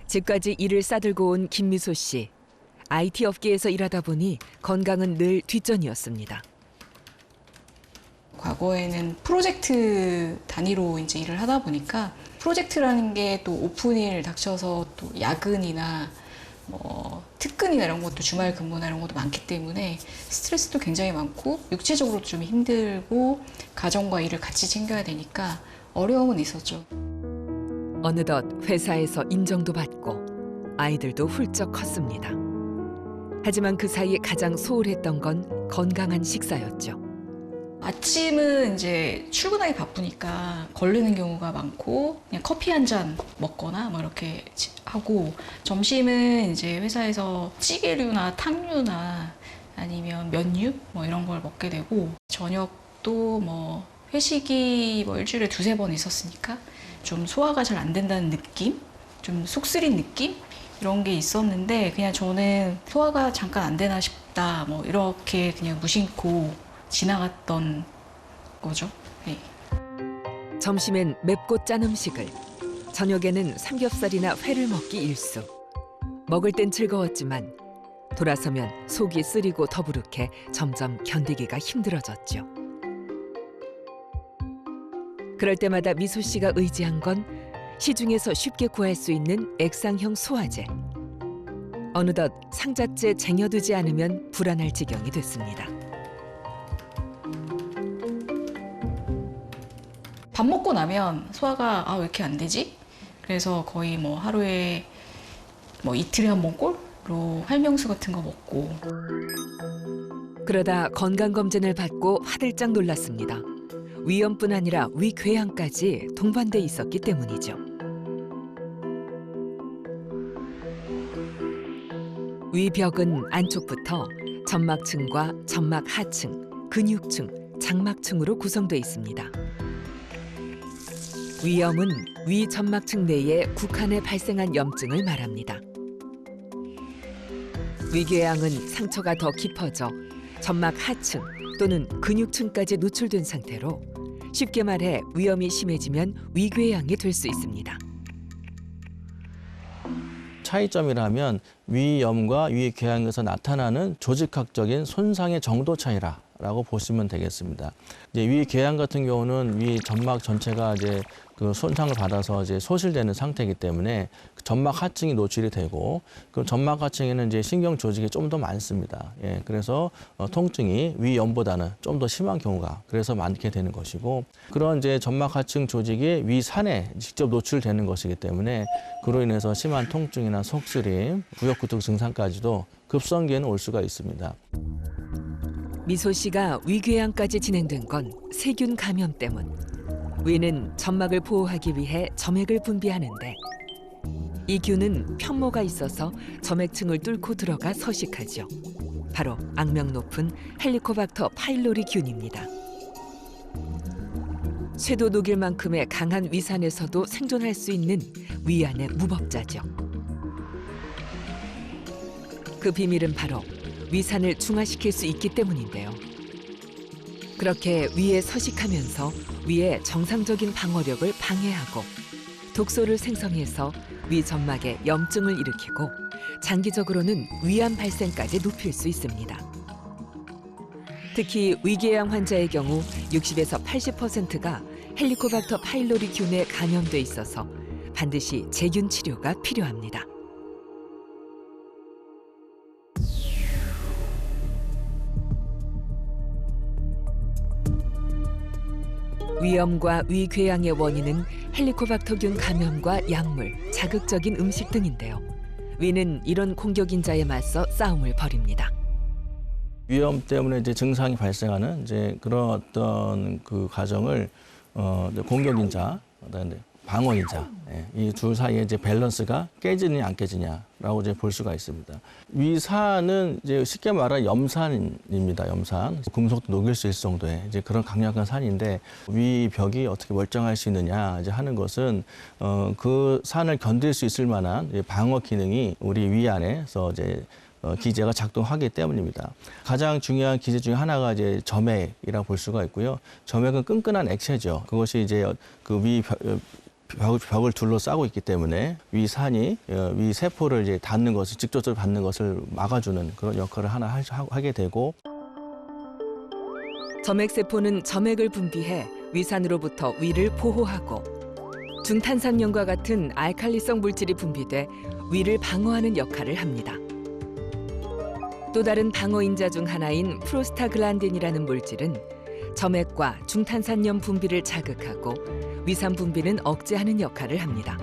집까지 일을 싸들고 온 김미소 씨. IT 업계에서 일하다 보니 건강은 늘 뒷전이었습니다. 과거에는 프로젝트 단위로 이제 일을 하다 보니까 프로젝트라는 게 또 오픈일 닥쳐서 또 야근이나 뭐 특근이나 이런 것도 주말 근무나 이런 것도 많기 때문에 스트레스도 굉장히 많고 육체적으로도 좀 힘들고 가정과 일을 같이 챙겨야 되니까 어려움은 있었죠. 어느덧 회사에서 인정도 받고 아이들도 훌쩍 컸습니다. 하지만 그 사이에 가장 소홀했던 건 건강한 식사였죠. 아침은 이제 출근하기 바쁘니까 걸리는 경우가 많고 그냥 커피 한 잔 먹거나 뭐 이렇게 하고, 점심은 이제 회사에서 찌개류나 탕류나 아니면 면류 뭐 이런 걸 먹게 되고, 저녁도 뭐 회식이 뭐 일주일에 두세 번 있었으니까 좀 소화가 잘 안 된다는 느낌? 좀 속 쓰린 느낌? 이런 게 있었는데, 그냥 저는 소화가 잠깐 안 되나 싶다 뭐 이렇게 그냥 무심코 지나갔던 거죠. 네. 점심엔 맵고 짠 음식을, 저녁에는 삼겹살이나 회를 먹기 일쑤. 먹을 땐 즐거웠지만 돌아서면 속이 쓰리고 더부룩해 점점 견디기가 힘들어졌죠. 그럴 때마다 미소 씨가 의지한 건 시중에서 쉽게 구할 수 있는 액상형 소화제. 어느덧 상자째 쟁여두지 않으면 불안할 지경이 됐습니다. 밥 먹고 나면 소화가 왜 이렇게 안 되지? 그래서 거의 뭐 하루에 뭐 이틀에 한 번 꼴로 활명수 같은 거 먹고. 그러다 건강검진을 받고 화들짝 놀랐습니다. 위염뿐 아니라 위궤양까지 동반돼 있었기 때문이죠. 위벽은 안쪽부터 점막층과 점막 하층, 근육층, 장막층으로 구성돼 있습니다. 위염은 위 점막층 내에 국한에 발생한 염증을 말합니다. 위궤양은 상처가 더 깊어져 점막 하층 또는 근육층까지 노출된 상태로 쉽게 말해 위염이 심해지면 위궤양이 될 수 있습니다. 차이점이라면 위염과 위궤양에서 나타나는 조직학적인 손상의 정도 차이라고 보시면 되겠습니다. 이제 위궤양 같은 경우는 위 점막 전체가 이제 그 손상을 받아서 이제 소실되는 상태이기 때문에 점막 하층이 노출이 되고, 그 점막 하층에는 이제 신경 조직이 좀 더 많습니다. 예, 그래서 통증이 위염보다는 좀 더 심한 경우가 그래서 많게 되는 것이고, 그런 이제 점막 하층 조직이 위산에 직접 노출되는 것이기 때문에 그로 인해서 심한 통증이나 속쓰림, 구역구토 증상까지도 급성기에는 올 수가 있습니다. 미소 씨가 위궤양까지 진행된 건 세균 감염 때문. 위는 점막을 보호하기 위해 점액을 분비하는데 이 균은 편모가 있어서 점액층을 뚫고 들어가 서식하죠. 바로 악명 높은 헬리코박터 파일로리 균입니다. 쇠도 녹일 만큼의 강한 위산에서도 생존할 수 있는 위 안의 무법자죠. 그 비밀은 바로 위산을 중화시킬 수 있기 때문인데요. 그렇게 위에 서식하면서 위의 정상적인 방어력을 방해하고 독소를 생성해서 위 점막에 염증을 일으키고 장기적으로는 위암 발생까지 높일 수 있습니다. 특히 위궤양 환자의 경우 60에서 80%가 헬리코박터 파일로리 균에 감염돼 있어서 반드시 제균 치료가 필요합니다. 위염과 위궤양의 원인은 헬리코박터균 감염과 약물, 자극적인 음식 등인데요. 위는 이런 공격인자에 맞서 싸움을 벌입니다. 위염 때문에 이제 증상이 발생하는 이제 그런 어떤 그 과정을 공격인자, 그다음에 방어인자, 이 둘 사이에 이제 밸런스가 깨지느냐 안 깨지냐라고 이제 볼 수가 있습니다. 위산은 이제 쉽게 말하면 염산입니다. 염산. 금속도 녹일 수 있을 정도의 이제 그런 강력한 산인데, 위벽이 어떻게 멀쩡할 수 있느냐 이제 하는 것은 그 산을 견딜 수 있을 만한 방어 기능이 우리 위 안에서 이제 기제가 작동하기 때문입니다. 가장 중요한 기제 중에 하나가 이제 점액이라고 볼 수가 있고요. 점액은 끈끈한 액체죠. 그것이 이제 그 위 벽을 둘러싸고 있기 때문에 위 산이 위 세포를 이제 닿는 것을 직접적으로 닿는 것을 막아주는 그런 역할을 하나 하게 되고 점액세포는 점액을 분비해 위산으로부터 위를 보호하고 중탄산염과 같은 알칼리성 물질이 분비돼 위를 방어하는 역할을 합니다. 또 다른 방어인자 중 하나인 프로스타글란딘이라는 물질은 점액과 중탄산염 분비를 자극하고 위산 분비는 억제하는 역할을 합니다.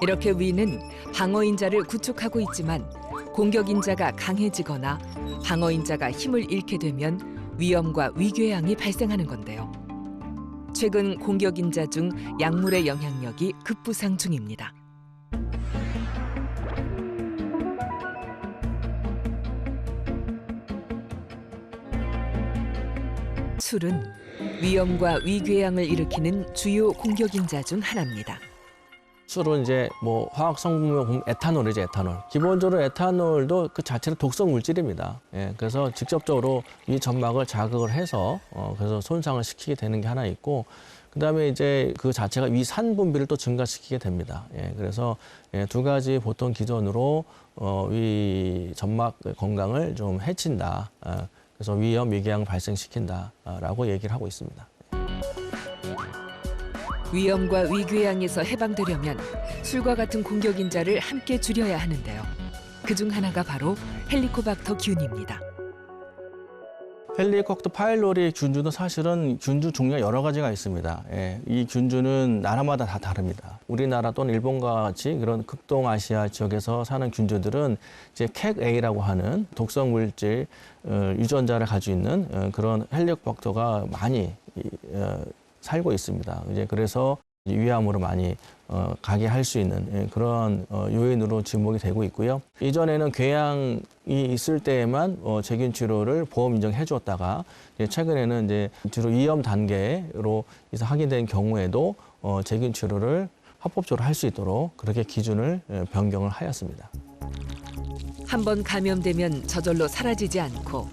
이렇게 위는 방어인자를 구축하고 있지만 공격인자가 강해지거나 방어인자가 힘을 잃게 되면 위염과 위궤양이 발생하는 건데요. 최근 공격인자 중 약물의 영향력이 급부상 중입니다. 술은 위염과 위궤양을 일으키는 주요 공격인자 중 하나입니다. 술은 이제 뭐 화학 성분명 보면 에탄올이죠, 에탄올. 기본적으로 에탄올도 그 자체는 독성 물질입니다. 예, 그래서 직접적으로 위 점막을 자극을 해서 그래서 손상을 시키게 되는 게 하나 있고, 그다음에 이제 그 자체가 위산 분비를 또 증가시키게 됩니다. 예, 그래서 두 가지 보통 기전으로 위 점막 건강을 좀 해친다. 그래서 위염, 위궤양 발생시킨다라고 얘기를 하고 있습니다. 위염과 위궤양에서 해방되려면 술과 같은 공격인자를 함께 줄여야 하는데요. 그중 하나가 바로 헬리코박터균입니다. 헬리코박터 파일로리 균주는 사실은 균주 종류가 여러 가지가 있습니다. 예, 이 균주는 나라마다 다 다릅니다. 우리나라 또는 일본과 같이 그런 극동아시아 지역에서 사는 균주들은 이제 캣A라고 하는 독성 물질 유전자를 가지고 있는 그런 헬리코박터가 많이 살고 있습니다. 이제 그래서 위암으로 많이 가게 할 수 있는 그런 요인으로 지목이 되고 있고요. 이전에는 궤양이 있을 때에만 제균 치료를 보험 인정해 주었다가 최근에는 이제 주로 위험 단계로 확인된 경우에도 제균 치료를 합법적으로 할 수 있도록 그렇게 기준을 변경을 하였습니다. 한번 감염되면 저절로 사라지지 않고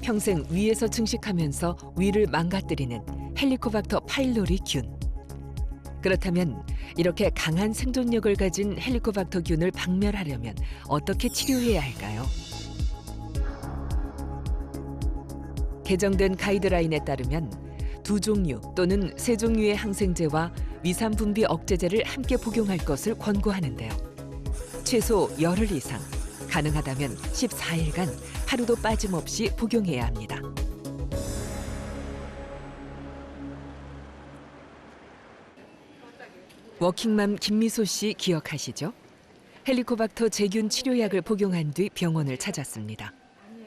평생 위에서 증식하면서 위를 망가뜨리는 헬리코박터 파일로리 균. 그렇다면 이렇게 강한 생존력을 가진 헬리코박터 균을 박멸하려면 어떻게 치료해야 할까요? 개정된 가이드라인에 따르면 2종류 또는 3종류의 항생제와 위산 분비 억제제를 함께 복용할 것을 권고하는데요. 최소 열흘 이상, 가능하다면 14일간 하루도 빠짐없이 복용해야 합니다. 워킹맘 김미소 씨 기억하시죠? 헬리코박터 제균 치료약을 복용한 뒤 병원을 찾았습니다.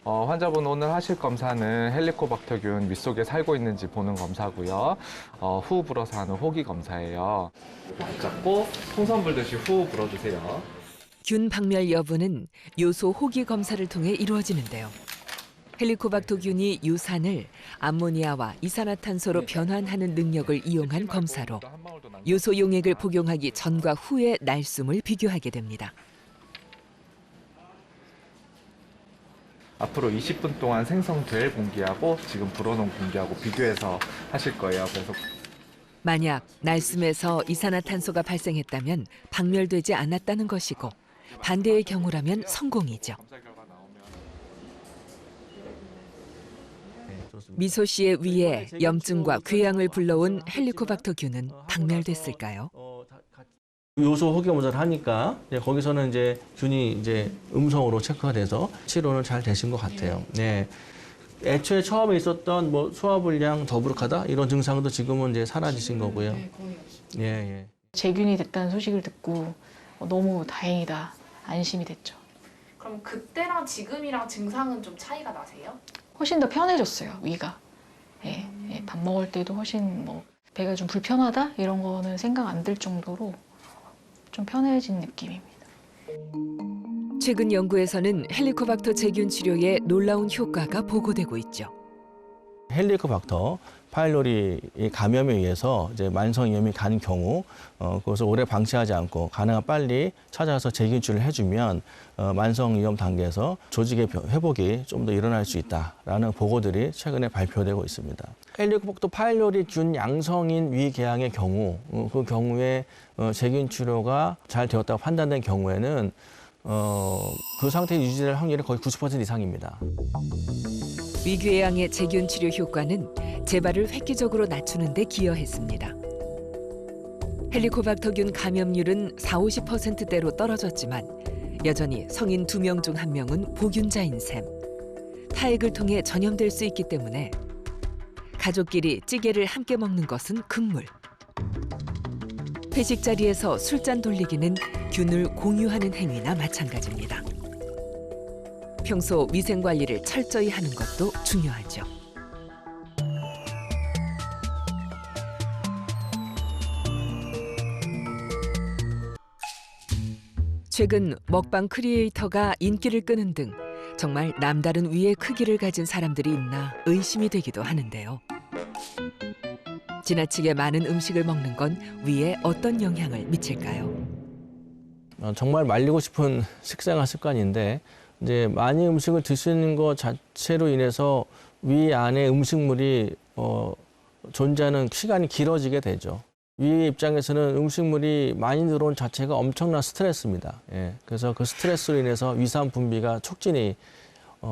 환자분 오늘 하실 검사는 헬리코박터균 윗속에 살고 있는지 보는 검사고요. 후 불어서 하는 호기 검사예요. 잡고 풍선 불듯이 후 불어주세요. 균 박멸 여부는 요소 호기 검사를 통해 이루어지는데요. 헬리코박터균이 유산을 암모니아와 이산화탄소로 변환하는 능력을 이용한 검사로 요소 용액을 복용하기 전과 후의 날숨을 비교하게 됩니다. 앞으로 20분 동안 생성될 공기하고 지금 불어놓은 공기하고 비교해서 하실 거예요. 그래서 만약 날숨에서 이산화탄소가 발생했다면 박멸되지 않았다는 것이고 반대의 경우라면 성공이죠. 미소 씨의 위에 염증과 궤양을 불러온 헬리코박터균은 박멸됐을까요? 요소 호기 검사를 하니까 거기서는 이제 균이 이제 음성으로 체크가 돼서 치료는 잘 되신 것 같아요. 네. 애초에 처음에 있었던 뭐 소화불량, 더부룩하다 이런 증상도 지금은 이제 사라지신 거고요. 네, 거의 없어요. 예, 예. 제균이 됐다는 소식을 듣고 너무 다행이다, 안심이 됐죠. 그럼 그때랑 지금이랑 증상은 좀 차이가 나세요? 훨씬 더 편해졌어요, 위가. 예, 밥 먹을 때도 훨씬 뭐 배가 좀 불편하다 이런 거는 생각 안 들 정도로 좀 편해진 느낌입니다. 최근 연구에서는 헬리코박터 제균 치료에 놀라운 효과가 보고되고 있죠. 헬리코박터 파일로리 감염에 의해서 이제 만성위염이 간 경우 그것을 오래 방치하지 않고 가능한 빨리 찾아서 재균출을 해주면 만성위염 단계에서 조직의 회복이 좀 더 일어날 수 있다라는 보고들이 최근에 발표되고 있습니다. 헬리코박터 파일로리 균 양성인 위궤양의 경우 그 경우에 재균 치료가 잘 되었다고 판단된 경우에는 그 상태 유지될 확률이 거의 90% 이상입니다. 위궤양의 재균 치료 효과는 재발을 획기적으로 낮추는 데 기여했습니다. 헬리코박터균 감염률은 40~50%대로 떨어졌지만 여전히 성인 2명 중 1명은 보균자인 셈. 타액을 통해 전염될 수 있기 때문에 가족끼리 찌개를 함께 먹는 것은 금물. 회식 자리에서 술잔 돌리기는 균을 공유하는 행위나 마찬가지입니다. 평소 위생 관리를 철저히 하는 것도 중요하죠. 최근 먹방 크리에이터가 인기를 끄는 등 정말 남다른 위의 크기를 가진 사람들이 있나 의심이 되기도 하는데요. 지나치게 많은 음식을 먹는 건 위에 어떤 영향을 미칠까요? 정말 말리고 싶은 식생활 습관인데 이제 많이 음식을 드시는 것 자체로 인해서 위 안에 음식물이 존재하는 시간이 길어지게 되죠. 위 입장에서는 음식물이 많이 들어온 자체가 엄청난 스트레스입니다. 예, 그래서 그 스트레스로 인해서 위산 분비가 촉진이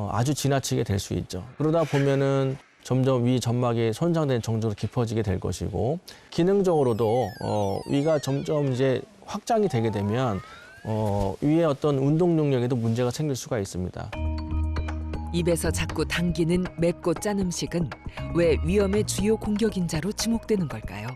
아주 지나치게 될 수 있죠. 그러다 보면은 점점 위 점막이 손상된 정도로 깊어지게 될 것이고 기능적으로도 위가 점점 이제 확장이 되게 되면 위의 어떤 운동 능력에도 문제가 생길 수가 있습니다. 입에서 자꾸 당기는 맵고 짠 음식은 왜 위염의 주요 공격인자로 지목되는 걸까요?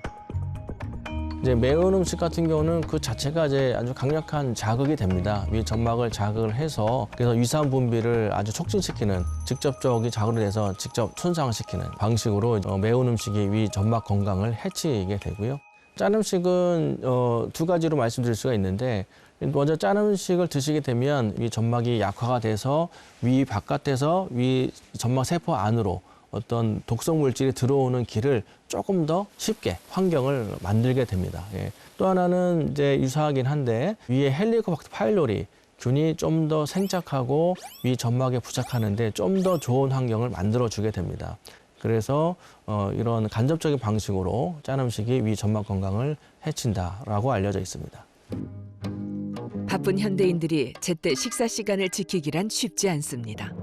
이제 매운 음식 같은 경우는 그 자체가 이제 아주 강력한 자극이 됩니다. 위 점막을 자극을 해서 그래서 위산 분비를 아주 촉진시키는 직접적인 자극을 해서 직접 손상시키는 방식으로 매운 음식이 위 점막 건강을 해치게 되고요. 짠 음식은 두 가지로 말씀드릴 수가 있는데 먼저 짠 음식을 드시게 되면 위 점막이 약화가 돼서 위 바깥에서 위 점막 세포 안으로 어떤 독성 물질이 들어오는 길을 조금 더 쉽게 환경을 만들게 됩니다. 예. 또 하나는 이제 유사하긴 한데 위에 헬리코박터 파일로리 균이 좀 더 생착하고 위 점막에 부착하는데 좀 더 좋은 환경을 만들어주게 됩니다. 그래서 이런 간접적인 방식으로 짠 음식이 위 점막 건강을 해친다라고 알려져 있습니다. 바쁜 현대인들이 제때 식사 시간을 지키기란 쉽지 않습니다.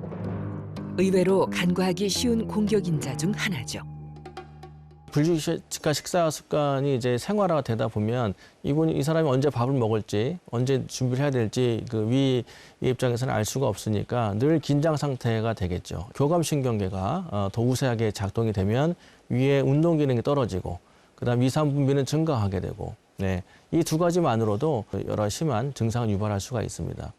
의외로 간과하기 쉬운 공격인자 중 하나죠. 불규칙한 식사 습관이 이제 생활화가 되다 보면 이 사람이 언제 밥을 먹을지, 언제 준비를 해야 될지 그 위 입장에서는 알 수가 없으니까 늘 긴장 상태가 되겠죠. 교감신경계가 더 우세하게 작동이 되면 위의 운동 기능이 떨어지고, 그다음 위산 분비는 증가하게 되고, 네, 이 두 가지만으로도 여러 심한 증상을 유발할 수가 있습니다.